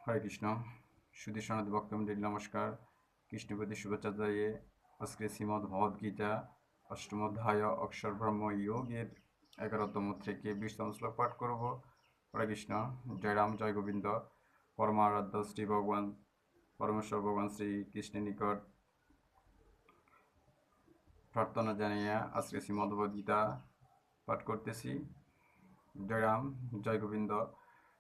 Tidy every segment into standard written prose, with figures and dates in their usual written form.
হরে কৃষ্ণ। সুধী সনাতী ভক্তমন্ডলী নমস্কার। কৃষ্ণপ্রতি শুভেচ্ছা জানিয়ে আজকে শ্রীমদ্ ভগবদ্গীতা অষ্টম অধ্যায় অক্ষর ব্রহ্ম যোগের 11তম থেকে 20তম শ্লোক পাঠ করব। হরে কৃষ্ণ। জয় রাম, জয় গোবিন্দ। পরমারাধ্য শ্রী ভগবান পরমেশ্বর ভগবান শ্রী কৃষ্ণের নিকট প্রার্থনা জানিয়ে আজকে শ্রীমদ্ ভগবদ্গীতা পাঠ করতেছি। জয় রাম, জয় গোবিন্দ।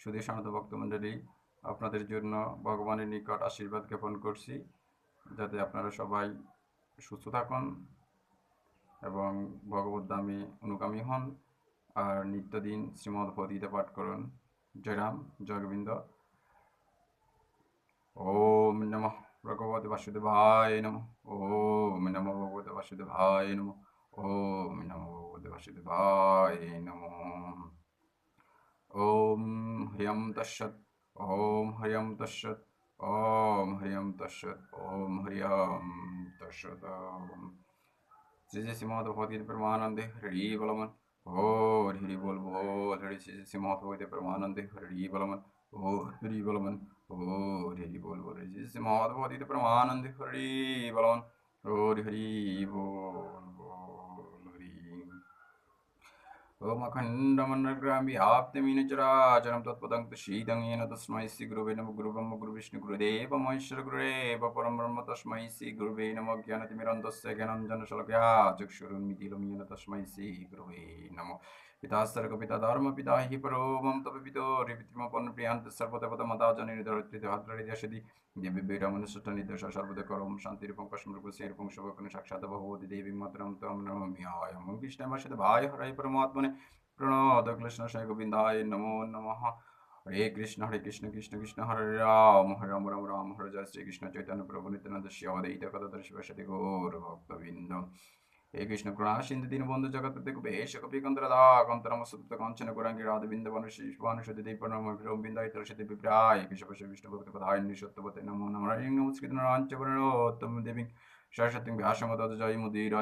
সুধী সনাতন ভক্তমন্ডলী, আপনাদের জন্য ভগবানের নিকট আশীর্বাদ জ্ঞাপন করছি যাতে আপনারা সবাই সুস্থ থাকুন এবং ভগবত ধামে অনুগামী হন আর নিত্যদিন শ্রীমদ্ ভগবদ্গীতা পাঠ করুন। জয় রাম, জয় গোবিন্দ। ওম নমঃ ভগবতে বাসুদেবায় নমঃ। ওম নমঃ ভগবতে বাসুদেবায় নমঃ। ওম নমঃ ভগবতে বাসুদেবায় নমঃ। ওম হ্রিয়ম তৎসৎ। ওম হ্রিয়ম তৎসৎ। ওম হ্রিয়ম তৎসৎ। ওম হ্রিয়ম তৎসৎ। শ্রী শ্রী শ্রীমদ ভগবদ্গীতা পরমানন্দে হরি বলমন। ও হরি বল বল হরি শ্রী শ্রী শ্রীমদ ভগবদ্গীতা পরমানন্দে হরি বলমন। ও হরি বলমন। ও হরি বল বল হরি শ্রী শ্রী শ্রীমদ ভগবদ্গীতা পরমানন্দে হরি বলমন। ও হরি বল বল হরি। ओम अखंडमंडलग्राम व्याप्तमीन चराचरं तत्पदं तस्मै येन तस्मै श्री गुरुवे नमः। गुरु ब्रह्म गुरु विष्णु गुरुदेव महेश्वर गुरुदेव परं ब्रह्म तस्मै श्री गुरुवे नमः। ज्ञानतिमिरन्धस्य ज्ञानाञ्जनशलाकया चक्षुरुन्मीलितं येन तस्मै श्री गुरुवे नमः। पिता सर्वपिता धर्म पिता हि परो मम तव पितोरिपितृमपन्नप्रियान्त सर्वदेवतमताजनिर्धरित्रिहात्रहृदयसदि दिव्यवीरमनुष्ठ निर्दोष सर्वदा करम शांतिरूपं कस्मरूपं सेरूपं शुभकं साक्षात् भगवती देवी मातरं त्वं नमामि। ओम कृष्णमस्य भाय हरे परमात्मने प्रणोद कृष्ण साई गोविंदाय नमो नमः। हरे कृष्ण कृष्ण कृष्ण हरे राम राम राम हरे जय श्री कृष्ण चैतन्य प्रभु नित्यानंद श्री अद्वैत गदाधर शिवासादि गौर भक्तवृंद। हे कृष्ण करुणा सिंधु दीनबंधु जगत्पते गोपेश गोपीकांतराधा कांतरामसुत कांचन गौरांगी राधे बिंदवनुषि देवी प्रणम विक्रम बिंदाय तुलसी विप्राय केशवश विष्णु भक्त पदाय सत्यवते नमो नमः। हरिं नमस्कृत नारायण च वरणोत्तम देवीं सरस्वतीं व्यासं जय मुदीर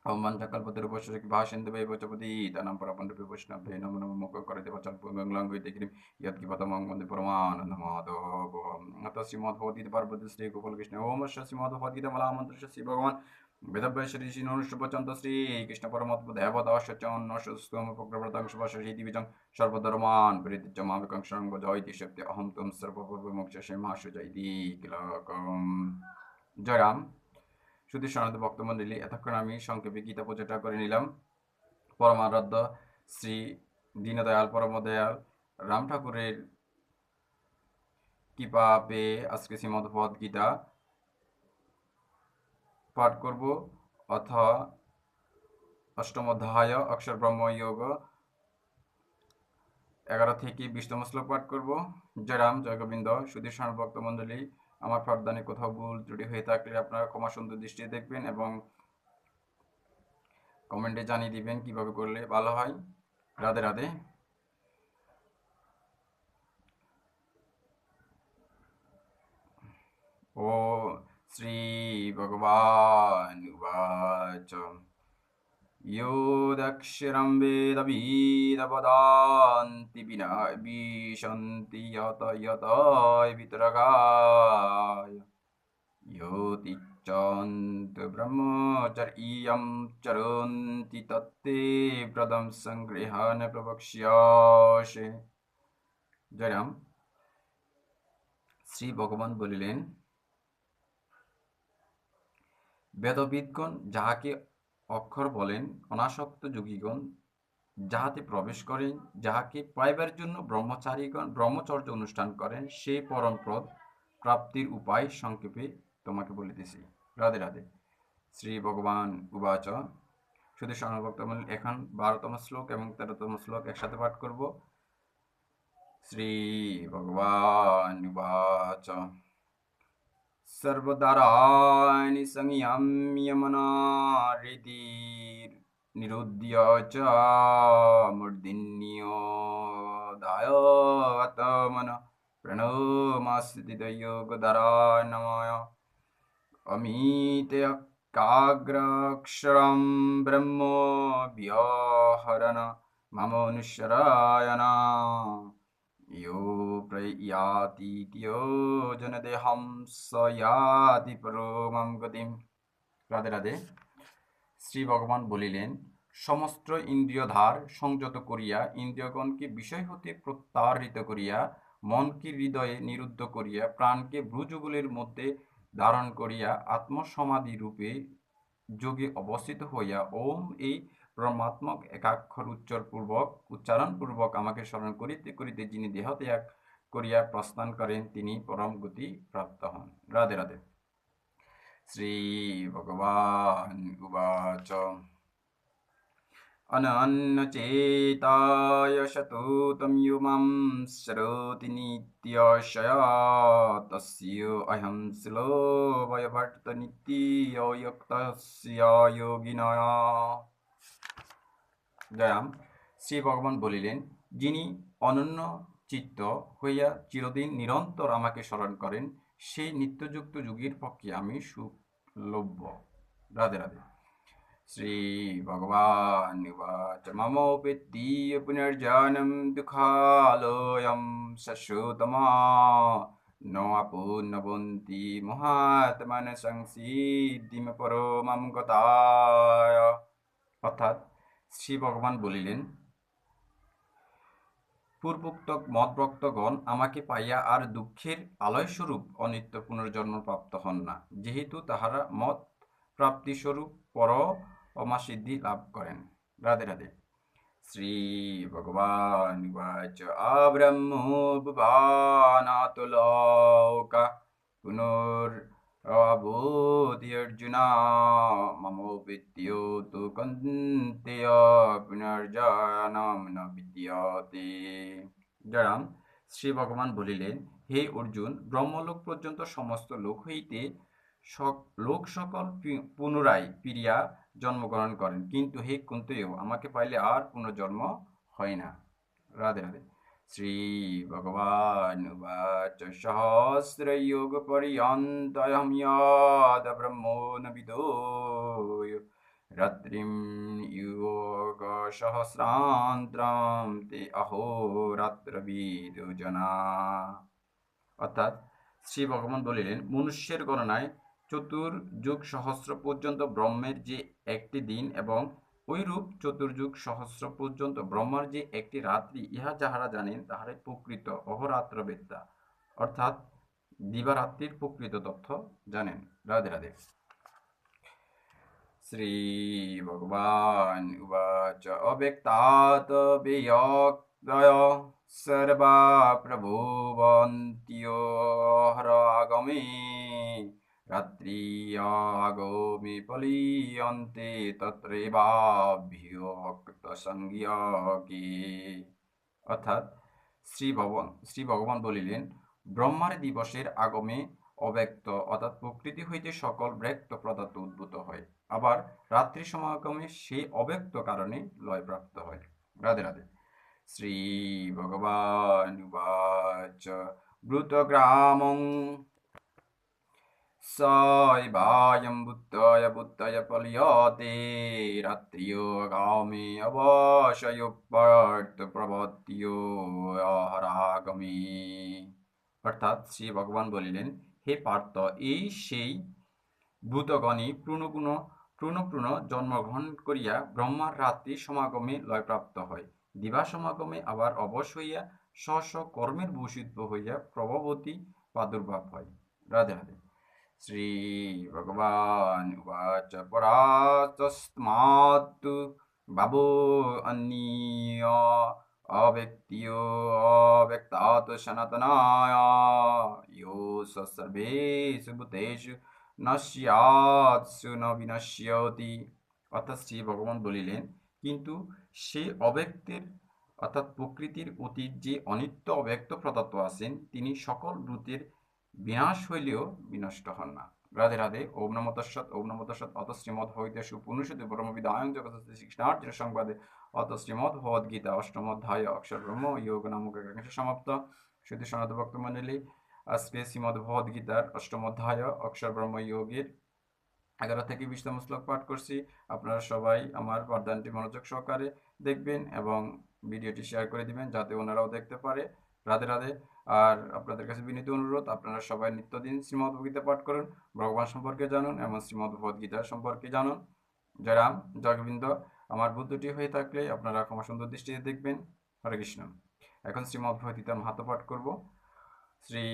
ओम वंशकल्पतरुभ्यश्च कृपासिन्धुभ्येव च पतितानां पावनेभ्यो वैष्णवेभ्यो नमो नमः। मोक्षकरते वचनपुङ्गलाङ्गैतिगिरिं यत्किपतमं वन्दे परमानन्दमाधवम्। अतः श्रीमद्भगवद्गीता पार्वती श्री गोपालकृष्ण ओम श्रीमद्भगवद्गीता मलामन्त्रस्य श्री भगवान् वेदव्यास ऋषिणोनुष्टुपचन्त श्रीकृष्ण परमात्मा देवदाश्च नश्यस्तमपग्रवृतं शुभशरीतिविजं सर्वधर्मान् परित्यज्य मामेकं शरणं व्रज इति शक्ति अहं त्वं सर्वपापविमोक्षये मा शुच इति किलकम्। जय राम। শুধু সনাতন ভক্তমন্ডলী, এতক্ষণ আমি সংক্ষেপে গীতা পূজাটা করে নিলাম। পরমারাধ্য শ্রী দীনদয়াল পরমদয়াল রাম ঠাকুরের কৃপা পেয়ে আজকে শ্রীমদ্ ভগবদ্গীতা পাঠ করব, অথ অষ্টম অধ্যায় অক্ষর ব্রহ্ম যোগ 11 থেকে 20তম শ্লোক পাঠ করব। জয় রাম, জয় গোবিন্দ। সুধী সনাতন ভক্তমন্ডলী, আমার পাঠদানে কোথাও ভুল ত্রুটি হয়ে থাকলে আপনারা ক্ষমা সুন্দর দৃষ্টিতে দেখবেন এবং কমেন্টে জানিয়ে দিবেন কিভাবে করলে ভালো হয়। রাধে রাধে। ও শ্রী ভগবান উবাচ यो दक्षरं वेद वेदपदान्ति विना विशन्ति यत यत वितरगाय योतिच्छन्ति ब्रह्मचर्यं चरन्ति तत्ते प्रदं संगृहान प्रवक्ष्यामि। जय राम। শ্রী ভগবান বলিলেন, বেদবিদগণ যাহাকে অক্ষর বলেন, অনাসক্ত যোগীগণ যাহাতে প্রবেশ করেন, যাহাকে পাইবার জন্য ব্রহ্মচারীগণ ব্রহ্মচর্য অনুষ্ঠান করেন, সেই পরমপদ প্রাপ্তির উপায় সংক্ষেপে তোমাকে বলিতেছি। রাধে রাধে। শ্রী ভগবান উবাচ। শুধু সর্বভক্ত এখন 12তম শ্লোক এবং 13তম শ্লোক একসাথে পাঠ করব। শ্রী ভগবান উবাচ सर्वदाराणि संयम्य मनाहृतिर्निरुध्य च मूर्धन्योऽधाय आत्मनः प्रणमास्थित योगधरानमय अमितेऽकाग्राक्षरं ब्रह्म व्याहरन् ममोनुसरायण यो প্রয়াতি তিয় জনদেহম সয়াতি পরমাম গতিম। রাধে রাধে। শ্রী ভগবান বলিলেন, সমস্ত ইন্দ্রিয়ধার সংযত করিয়া ইন্দ্রিয়গণকে বিষয় হতে প্রত্যাহৃত করিয়া মনকে হৃদয়ে নিরুদ্ধ করিয়া প্রাণকে ভ্রুযুগলের মধ্যে ধারণ করিয়া আত্মসমাধি রূপে যোগে অবস্থিত হইয়া ওম এই পরমাত্মক একাক্ষর উচ্চারণ পূর্বক আমাকে স্মরণ করিতে করিতে যিনি দেহত্যাগ করিয়া প্রস্থান করেন তিনি পরম গতি প্রাপ্ত হন। রাধে রাধে। শ্রী ভগবান উবাচ অনন্যচেতায় শতোতম ইমাম শ্রোতি নিত্যশয়া তস্য অহং শ্লোভয়ভট্ট নিত্যয়ুক্তস্য যোগিনঃ। জয়াম। শ্রী ভগবান বলিলেন, যিনি অনন্য চিত্ত হইয়া চিরদিন নিরন্তর আমাকে স্মরণ করেন সেই নিত্যযুক্ত যুগীর পক্ষে আমি সুলভ্য। রাধে রাধে। শ্রী ভগবান উবাচ মমোপেত্তীয় পুনর্জন্ম দুঃখালয়ং শাশ্বতমা নোপনবন্তি মহাত্মনঃ সংসিদ্ধিম পরমাম গতায়। অর্থাৎ শ্রী ভগবান বলিলেন, পূর্বোক্ত মদভক্তগণ আমাকে পাইয়া আর দুঃখের আলয়স্বরূপ অনিত্য পুনর্জন্ম প্রাপ্ত হন না, যেহেতু তাহারা মদ প্রাপ্তিস্বরূপ পরমাসিদ্ধি লাভ করেন। রাধে রাধে। শ্রী ভগবান উবাচ আব্রহ্মো ভুবনাতুলোকা পুনরবোধি অর্জুনা মমোপেত্য তু কন্তেয় পুনর্জন্ম ন বিদ্যতে। জয়রাম। শ্রী ভগবান বলিলেন, হে অর্জুন, ব্রহ্মলোক পর্যন্ত সমস্ত লোক হইতে লোক সকল পুনরায় ফিরিয়া জন্মগ্রহণ করেন, কিন্তু হে কুন্তেয়, আমাকে পাইলে আর পুনর্জন্ম হয় না। রাধে রাধে। শ্রী ভগবান উবাচ সহস্রযোগ পর্যন্তয়ং যদ ব্রহ্মো ন বিদুঃ রাত্রিম যোগ সহস্রান্তরম তে অহোরাত্রবিদু জনাঃ। অর্থাৎ শ্রী ভগবান বলিলেন, মনুষ্যের গণনায় চতুর্যুগ সহস্র পর্যন্ত ব্রহ্মের যে একটি দিন এবং ঐরূপ চতুর্যুগ সহস্র পর্যন্ত ব্রহ্মার যে একটি রাত্রি, ইহা যাহারা জানেন তাহারাই প্রকৃত অহরাত্রবেত্তা, অর্থাৎ দিবারাত্রির প্রকৃত তথ্য জানেন। রাধে রাধে। শ্রী ভগবান উবাচ অব্যক্তাৎ ব্যক্তয় সর্বা প্রভুবন্ত্যহরাগমে রাত্রি আগমে পলীয়ন্তে তত্রৈবাভ্যক্ত সংজ্ঞকে। অর্থাৎ শ্রী ভগবান বলিলেন, ব্রহ্মার দিবসের আগমে অব্যক্ত অর্থাৎ প্রকৃতি হইতে সকল ব্যক্ত পদার্থ উদ্ভূত হয়, আবার রাত্রি সমাগমে সেই অব্যক্ত কারণে লয়প্রাপ্ত হয়। রাধে রাধে। শ্রী ভগবান উবাচ ব্রুতগ্রামং সৈবায়ং বুদ্ধয় পলীয়তে রাত্রিয়োগামে অবশ্যয়োপার্থ প্রবর্ত্যোহরাগমে। অর্থাৎ শ্রী ভগবান বলিলেন, হে পার্থ, এই সেই ভূতগণই পুনঃ জন্মগ্রহণ করিয়া ব্রহ্মার রাত্রি সমাগমে লয়প্রাপ্ত হয়, দিবা সমাগমে আবার অবশ হইয়া স্ব কর্মের বশীভূত হইয়া প্রভবতী প্রাদুর্ভাব হয়। রাধে রাধে। শ্রী ভগবান উবাচ পরাতস্মাৎ ভাবো অন্যীয় অব্যক্তীয় অব্যক্তাৎ সনাতনায় ইয়ো সর্বেষু ভূতেষু নস্যাৎসু ন বিনশ্যতি। অর্থাৎ শ্রী ভগবান বলিলেন, কিন্তু সে অব্যক্তের অর্থাৎ প্রকৃতির অতীত যে অনিত্য অব্যক্ত পদার্থ আছেন, তিনি সকল ভূতের বিনাশ হইলেও বিনষ্ট হন না। রাধে রাধে। ওম নমো তস্সৎ। ওম নমো তস্সৎ। অত শ্রীমদ্ ভগবদ্গীতা উপনিষদে ব্রহ্মবিদ্যায়ং জগতস্তে শ্রীকৃষ্ণার্জুন সংবাদে অত শ্রীমদ্ ভগবদ্গীতা অষ্টম অধ্যায় অক্ষর ব্রহ্ম যোগ নামক একাংশ সমাপ্ত। শুধু সনাতন ভক্ত মণ্ডলী, আজকে শ্রীমদ্ ভগবদ্গীতার অষ্টম অধ্যায় অক্ষর ব্রহ্ম যোগের 11 থেকে 20তম শ্লোক পাঠ করছি। আপনারা সবাই আমার পাঠদানটি মনোযোগ সহকারে দেখবেন এবং ভিডিওটি শেয়ার করে দিবেন যাতে ওনারাও দেখতে পারে রাধে রাধে। আর আপনাদের কাছে বিনীত অনুরোধ, আপনারা সবাই নিত্যদিন শ্রীমদ্ভগবদ্গীতা পাঠ করুন, ভগবান সম্পর্কে জানুন এবং শ্রীমদ্ভগবদ্গীতা সম্পর্কে জানুন। জয় রাম, জয় গোবিন্দ। আমার ভুল ত্রুটি হয়ে থাকলে আপনারা ক্ষমা সুন্দর দৃষ্টিতে দেখবেন। হরে কৃষ্ণ। এখন শ্রীমদ্ভগবদ্গীতার মাহাত্ম্য পাঠ করব। শ্রী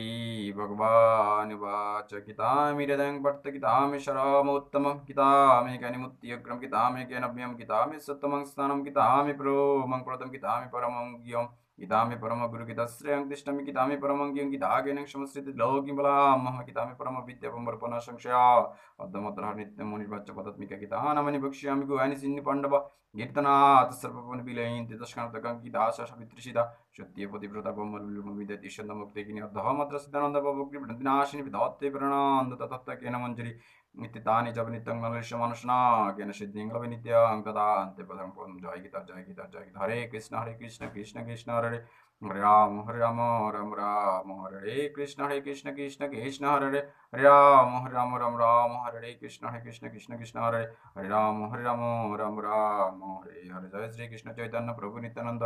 ভগবান উবাচ গীতামিদং বর্ত গীতামি সারমোত্তমম গীতামি জ্ঞানিমুত্তিয়গ্রম গীতামি জ্ঞানব্যম গীতামি সত্যমং স্থানম গীতামি প্রমং প্রদম গীতামি পরমং জ্ঞম গীতামি পরম গুরু গীতাশ্রয়ং তিষ্ঠমি গীতামি পরমং জ্ঞম গীতা জ্ঞানং সমশ্রিতি লোকি বলাম মহ গীতামি পরম বিদ্যা পম্বরপণ সংশয়া অদ্যমত্রহ নিত্যম মুনির্বাচ্য পদাত্মিকা গীতা নামানি বক্ষ্যামি গুহানি সিন্নি পাণ্ডব কীর্তনাথ সর্বপন বিলয়ন্তি তস্কান্তকং গীতা সাবিত্রীসিদা সত্যিয় পতিব্রতা ব্রহ্মবিদ্যা তিষ্যন্ত মুক্তিকিনি অর্ধমাত্র সিদ্ধানন্দ বিনাশিনী বিধত্তে প্রেরণান্দ তত্ত্ব কেন মঞ্জরি নিত্যতানি জপ নিত্যং মনুষ্য মানুষনা জ্ঞান সিদ্ধিং লভে নিত্যং তদা অন্তে পদং পদম। জয় গীতা, জয় গীতা, জয় গীতা। হরে কৃষ্ণ কৃষ্ণ কৃষ্ণ হরে হরে, হরে রাম রাম রাম হরে কৃষ্ণ কৃষ্ণ কৃষ্ণ হরে হরে, হরে রাম রাম হরে কৃষ্ণ কৃষ্ণ হরে হরে, হরে রাম রাম হরে হরে। জয় শ্রীকৃষ্ণ চৈতন্য প্রভু নিত্যানন্দ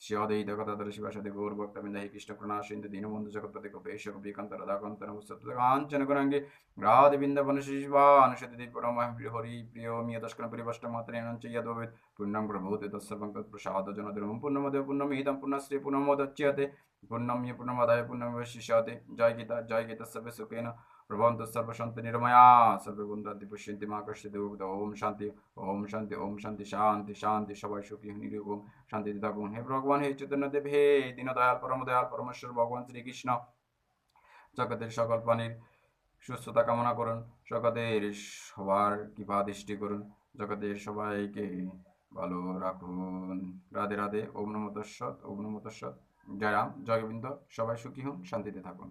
শ্রী অদ্বৈত গদাধর শিবাসাদি গৌর ভক্তবৃন্দ হে কৃষ্ণ প্রণাশিন্দু দীনবন্ধু জগৎপতি গোপেশ গোপীকান্ত রাধাকান্ত নমস্তে কাঞ্চন গুণাঙ্গে রাধে বৃন্দাবন শিবা অনুষতি পরম হরি প্রিয় মিয় দশকন পরিবষ্ট মাত্রে নঞ্চ যদ্ভবেত পুণ্যং প্রভূতে তৎসর্বং তৎপ্রসাদ জনদ্রমং পূর্ণমদে পূর্ণমিদং পূর্ণশ্রী পূর্ণমোদচ্যতে পূর্ণম্য পূর্ণমাদায় পূর্ণমেবশিষ্যতে। জয় গীতা সর্বে সুখেন প্রভবন্তু সর্বসন্ত নিরময়া সর্বে বন্ধুরাদি পশ্যন্তি মা কশ্যতি ওম শান্তি শান্তি শান্তি। সবাই সুখী নিরূপম শান্তিতে থাকুন। হে ভগবান, হে চৈতন্যদেব, হে দীনদয়াল পরমদয়াল পরমেশ্বর ভগবান শ্রীকৃষ্ণ জগতের সকল প্রাণীর সুস্থতা কামনা করুন, জগতের সবার কৃপা দৃষ্টি করুন, জগতের সবাইকে ভালো রাখুন। রাধে রাধে। ওম নমঃ তস্সৎ, ওম নমঃ তস্সৎ। জয় রাম, জয় গোবিন্দ। সবাই সুখী হন, শান্তিতে থাকুন।